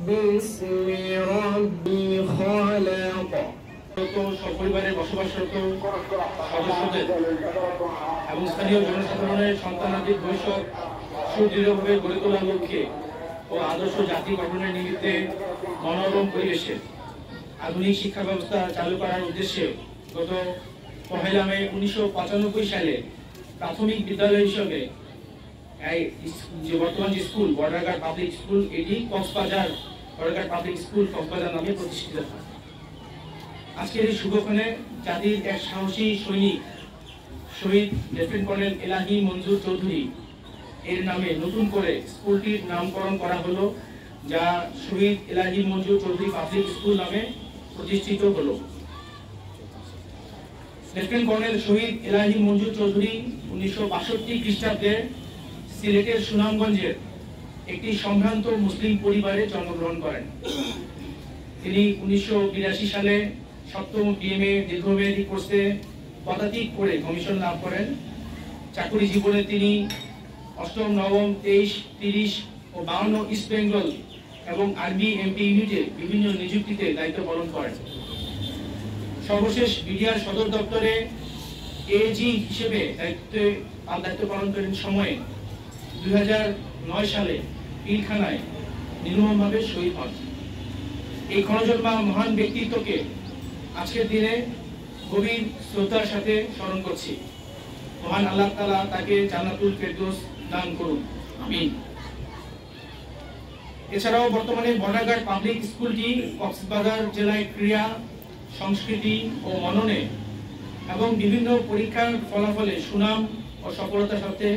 باسم ربي خلق সপরিবারে বসবাসরত সদস্যদের এবং স্থানীয় জনসাধারণের সন্তানাদির ভবিষ্যৎ সুদৃঢ়ভাবে গড়ে তোলার লক্ষ্যে ও আদর্শ জাতি গঠনের নিমিত্তে মনোরম পরিবেশে আধুনিক শিক্ষা ব্যবস্থা চালু করার উদ্দেশ্যে গত 1 মে 1995 সালে প্রাথমিক বিদ্যালয় হিসেবে যে বর্তমান স্কুল বর্ডারঘাট পাবলিক স্কুল এটি কক্সবাজার বর্ডারঘাট পাবলিক স্কুল কক্সবাজার নামে প্রতিষ্ঠিত হয়। আজকের এই শুভক্ষণে জাতির এক সাহসী সৈনিক শহীদ লেফটেন্যান্ট কর্নেল এলাহি মঞ্জুর চৌধুরী এর নামে নতুন করে স্কুলটির নামকরণ করা হলো, যা শহীদ এলাহি মঞ্জুর চৌধুরী পাবলিক স্কুল নামে প্রতিষ্ঠিত হলো। লেফটেন্যান্ট কর্নেল শহীদ এলাহি মঞ্জুর চৌধুরী 1962 খ্রিস্টাব্দে সিলেটের সুনামগঞ্জের একটি সম্ভ্রান্ত মুসলিম পরিবারে জন্মগ্রহণ করেন। তিনি 1982 সালে 7ম ডিএমএ দীর্ঘমেয়াদী কোর্সে পদাতিক করে কমিশন লাভ করেন। চাকরি জীবনে তিনি 8ম, 9ম, 23, 30 ও 52 ইস্ট বেঙ্গল এবং আর্মি এমপি ইউনিটে বিভিন্ন নিযুক্তিতে দায়িত্ব পালন করেন। সর্বশেষ বিডিআর সদর দপ্তরে এজি হিসেবে দায়িত্ব পালনকালীন সময়ে 2009 সালে পিলখানায় নির্মমভাবে শহীদ হন। এই ক্ষণজন্মা মহান ব্যক্তিত্বকে আজকের দিনে গভীর শ্রদ্ধার সাথে স্মরণ করছি। মহান আল্লাহ তাআলা তাকে জান্নাতুল ফেরদৌস দান করুন, আমিন। এছাড়াও বর্তমানে বর্ডারঘাট পাবলিক স্কুলটি কক্সবাজার জেলায় ক্রীড়া, সংস্কৃতি ও মননে এবং বিভিন্ন পরীক্ষার ফলাফলে সুনাম ও সফলতার সাথে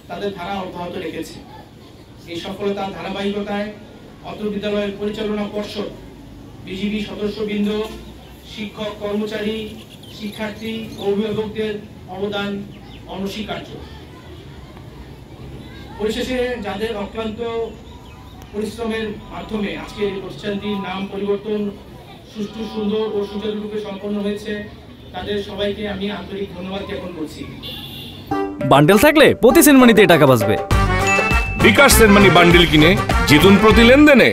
তাদের ধারা অব্যাহত রেখেছে। এই সফলতার ধারাবাহিকতায় অত্র বিদ্যালয়ের পরিচালনা পর্ষদ, বিজিবি সদস্যবৃন্দ, শিক্ষক কর্মচারী, শিক্ষার্থী ও অভিভাবকদের অবদান অনস্বীকার্য। পরিশেষে যাদের অক্লান্ত পরিশ্রমের মাধ্যমে আজকের এই প্রতিষ্ঠানটির নাম পরিবর্তন সুষ্ঠু, সুন্দর ও সুচারুরূপে সম্পন্ন হয়েছে, তাদের সবাইকে আমি আন্তরিক ধন্যবাদ জ্ঞাপন করছি। বান্ডেল থাকলে প্রতি সেনমানিতে টাকা বাঁচবে। বিকাশ সেনমানি বান্ডেল কিনে জিতুন প্রতি লেনদেনে।